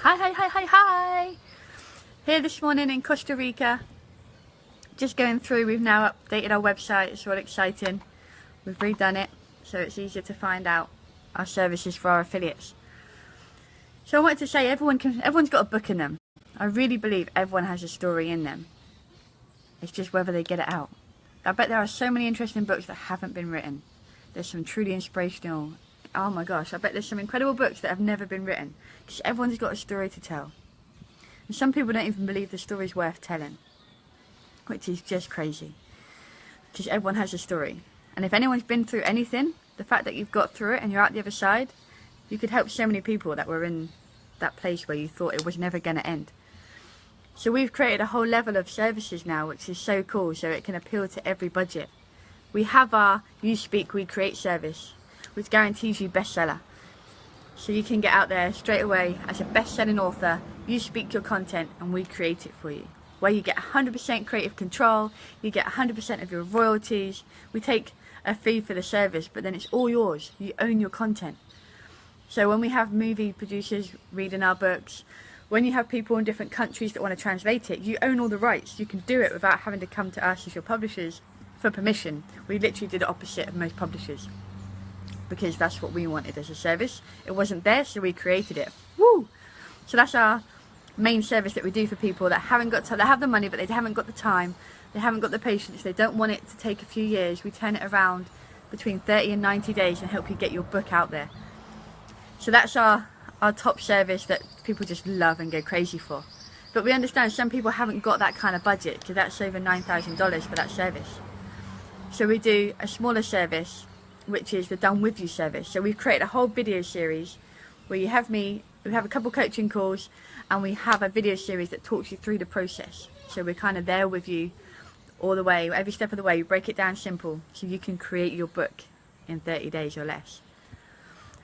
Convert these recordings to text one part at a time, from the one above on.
Hi. Here this morning in Costa Rica. Just going through, we've now updated our website. It's all exciting. We've redone it so it's easier to find out our services for our affiliates. So I wanted to say everyone's got a book in them. I really believe everyone has a story in them. It's just whether they get it out. I bet there are so many interesting books that haven't been written. There's some truly inspirational, oh my gosh, I bet there's some incredible books that have never been written. Because everyone's got a story to tell. And some people don't even believe the story's worth telling. Which is just crazy. Because everyone has a story. And if anyone's been through anything, the fact that you've got through it and you're out the other side, you could help so many people that were in that place where you thought it was never going to end. So we've created a whole level of services now, which is so cool, so it can appeal to every budget. We have our You Speak, We Create service, which guarantees you bestseller. So you can get out there straight away as a best-selling author, you speak your content and we create it for you. Where you get 100% creative control, you get 100% of your royalties. We take a fee for the service, but then it's all yours. You own your content. So when we have movie producers reading our books, when you have people in different countries that want to translate it, you own all the rights. You can do it without having to come to us as your publishers for permission. We literally did the opposite of most publishers because that's what we wanted as a service. It wasn't there, so we created it. Woo! So that's our main service that we do for people that that have the money but they haven't got the time, they haven't got the patience, they don't want it to take a few years. We turn it around between 30 and 90 days and help you get your book out there. So that's our top service that people just love and go crazy for. But we understand some people haven't got that kind of budget, because that's over $9,000 for that service. So we do a smaller service, which is the Done With You service. So we've created a whole video series where you have me, we have a couple coaching calls, and we have a video series that talks you through the process. So we're kind of there with you all the way, every step of the way. We break it down simple so you can create your book in 30 days or less.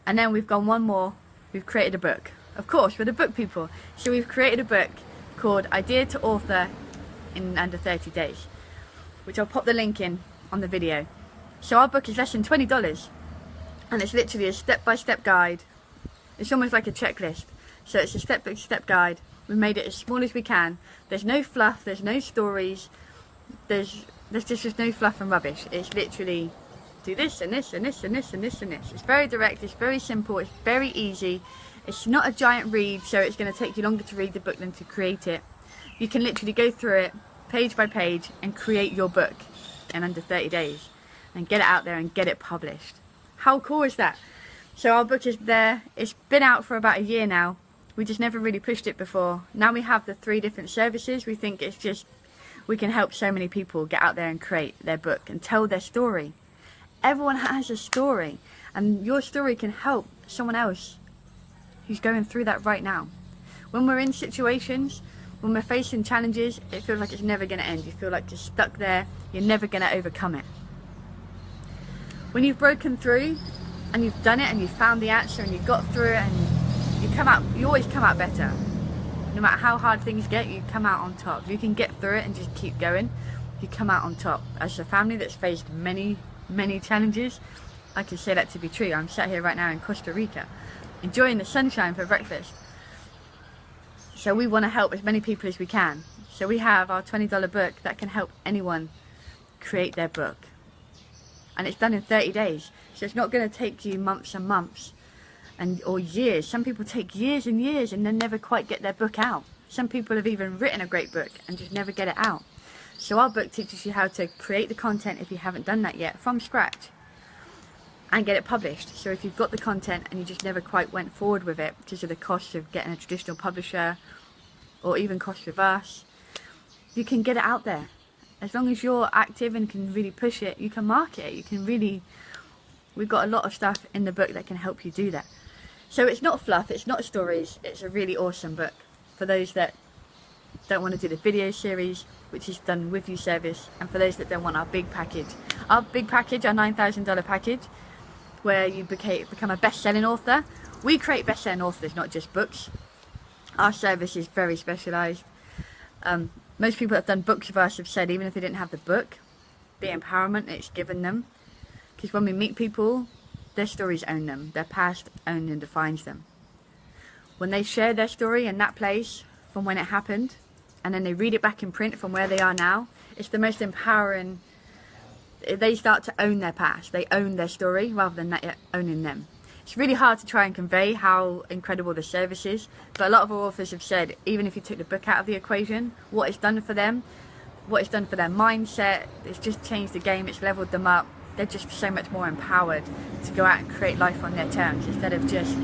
And then we've gone one more. We've created a book. Of course, we're the book people. So we've created a book called Idea to Author in Under 30 Days, which I'll pop the link in on the video. So our book is less than $20, and it's literally a step-by-step guide. It's almost like a checklist. So it's a step-by-step guide. We made it as small as we can. There's no fluff, there's no stories, there's just no fluff and rubbish. It's literally do this and this and this and this and this and this. It's very direct, it's very simple, it's very easy. It's not a giant read, so it's going to take you longer to read the book than to create it. You can literally go through it page by page and create your book in under 30 days and get it out there and get it published. How cool is that? So our book is there. It's been out for about a year now. We just never really pushed it before. Now we have the 3 different services. We think it's just, we can help so many people get out there and create their book and tell their story. Everyone has a story, and your story can help someone else who's going through that right now. When we're in situations, when we're facing challenges, it feels like it's never going to end. You feel like you're stuck there, you're never going to overcome it. When you've broken through and you've done it and you've found the answer and you got through it, and you always come out better. No matter how hard things get, you come out on top. If you can get through it and just keep going, you come out on top. As a family that's faced many challenges, I can say that to be true. I'm sat here right now in Costa Rica enjoying the sunshine for breakfast. So we want to help as many people as we can. So we have our $20 book that can help anyone create their book, and it's done in 30 days. So it's not going to take you months and months or years. Some people take years and years and then never quite get their book out. Some people have even written a great book and just never get it out. So our book teaches you how to create the content, if you haven't done that yet, from scratch, and get it published. So if you've got the content and you just never quite went forward with it because of the cost of getting a traditional publisher or even cost with us, you can get it out there. As long as you're active and can really push it, you can market it. You can really, we've got a lot of stuff in the book that can help you do that. So it's not fluff, it's not stories, it's a really awesome book for those that don't want to do the video series, which is Done With You service, and for those that don't want our big package. Our big package, our $9,000 package, where you become a best-selling author. We create best-selling authors, not just books. Our service is very specialised. Most people that have done books with us have said even if they didn't have the book, the empowerment it's given them. Because when we meet people, their stories own them, their past owns and defines them. when they share their story in that place from when it happened, and then they read it back in print from where they are now, it's the most empowering. They start to own their past. They own their story rather than that owning them. It's really hard to try and convey how incredible the service is, but a lot of our authors have said, even if you took the book out of the equation, what it's done for them, what it's done for their mindset, it's just changed the game, it's leveled them up. They're just so much more empowered to go out and create life on their terms instead of just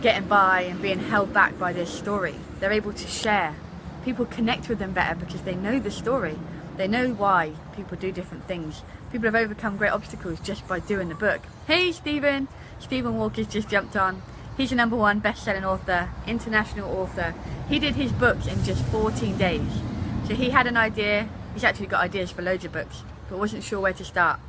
getting by and being held back by their story. They're able to share. People connect with them better because they know the story. They know why people do different things. People have overcome great obstacles just by doing the book. Hey Stephen! Stephen Walker's just jumped on. He's a #1 best-selling author, international author. He did his books in just 14 days. So he had an idea. He's actually got ideas for loads of books, but wasn't sure where to start.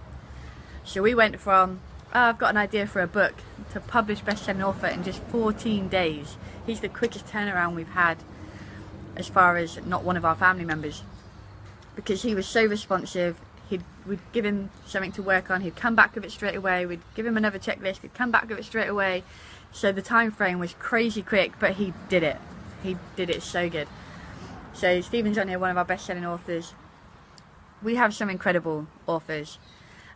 So we went from, oh, I've got an idea for a book, to publish best-selling author in just 14 days. He's the quickest turnaround we've had as far as not one of our family members, because he was so responsive. We'd give him something to work on, he'd come back with it straight away, we'd give him another checklist, he'd come back with it straight away. So the time frame was crazy quick, but he did it. He did it so good. So Stephen's on here, one of our best-selling authors. We have some incredible authors,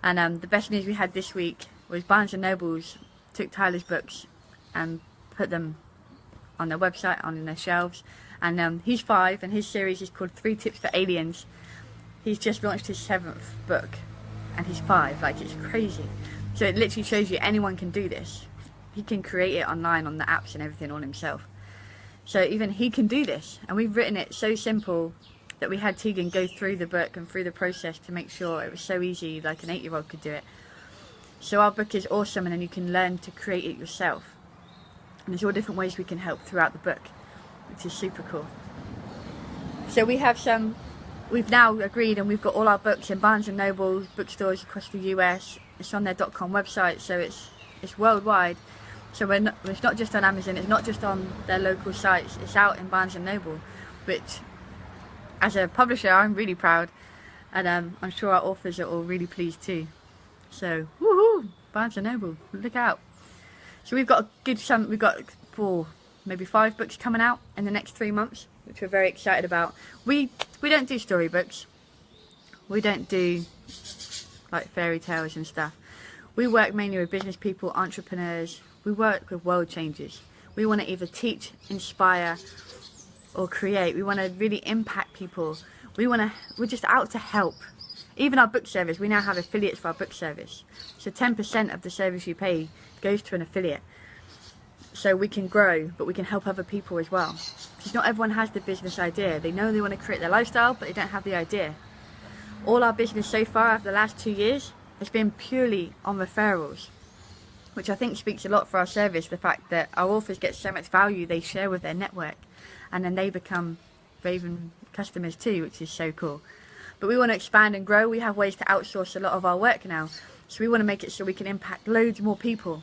and the best news we had this week was Barnes & Noble's took Tyler's books and put them on their website, on their shelves, and he's 5 and his series is called 3 Tips for Aliens. He's just launched his 7th book and he's 5, like, it's crazy. So it literally shows you anyone can do this. He can create it online on the apps and everything on himself. So even he can do this, and we've written it so simple that we had Tegan go through the book and through the process to make sure it was so easy, like an 8-year-old could do it. So our book is awesome, and then you can learn to create it yourself. And there's all different ways we can help throughout the book, which is super cool. So we have we've now agreed, and we've got all our books in Barnes & Noble bookstores across the US. It's on their .com website, so it's worldwide. So it's not just on Amazon, it's not just on their local sites, it's out in Barnes & Noble, which, as a publisher, I'm really proud, and I'm sure our authors are all really pleased too. So, woohoo! Barnes & Noble, look out. So we've got we've got 4, maybe 5 books coming out in the next 3 months, which we're very excited about. We don't do storybooks. We don't do like fairy tales and stuff. We work mainly with business people, entrepreneurs. We work with world changers. We want to either teach, inspire, or create. We want to really impact people. We're just out to help. Even our book service, we now have affiliates for our book service. So 10% of the service you pay goes to an affiliate. So we can grow, but we can help other people as well. Because not everyone has the business idea. They know they want to create their lifestyle, but they don't have the idea. All our business so far over the last 2 years has been purely on referrals, which I think speaks a lot for our service, the fact that our authors get so much value they share with their network, and then they become raving customers too, which is so cool. But we want to expand and grow. We have ways to outsource a lot of our work now, so we want to make it so we can impact loads more people.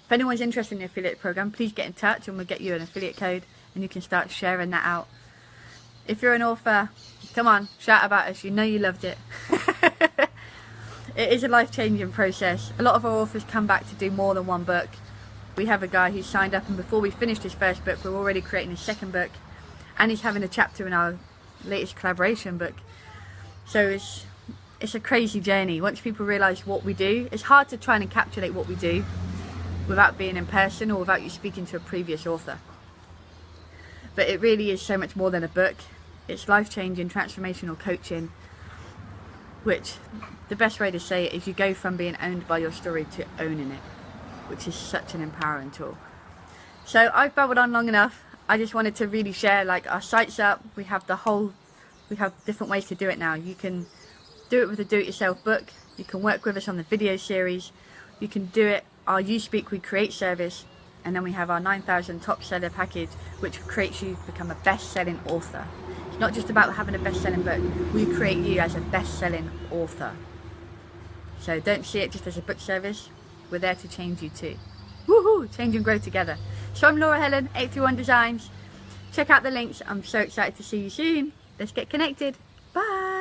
If anyone's interested in the affiliate program, please get in touch and we'll get you an affiliate code and you can start sharing that out. If you're an author, come on, shout about us, you know you loved it. It is a life-changing process. A lot of our authors come back to do more than one book. We have a guy who's signed up, and before we finished his first book, we're already creating his second book, and he's having a chapter in our latest collaboration book. So it's a crazy journey. Once people realise what we do, it's hard to try and encapsulate what we do without being in person or without you speaking to a previous author. But it really is so much more than a book. It's life-changing, transformational coaching, which the best way to say it is you go from being owned by your story to owning it, which is such an empowering tool. So I've babbled on long enough. I just wanted to really share, like, our site's up. We have different ways to do it now. You can do it with a do-it-yourself book. You can work with us on the video series. You can do it our You Speak We Create service, and then we have our 9,000 top seller package, which creates you to become a best-selling author. It's not just about having a best-selling book. We create you as a best-selling author. So don't see it just as a book service. We're there to change you too. Woohoo! Change and grow together. So I'm Laura Helen, 831 Designs. Check out the links. I'm so excited to see you soon. Let's get connected. Bye!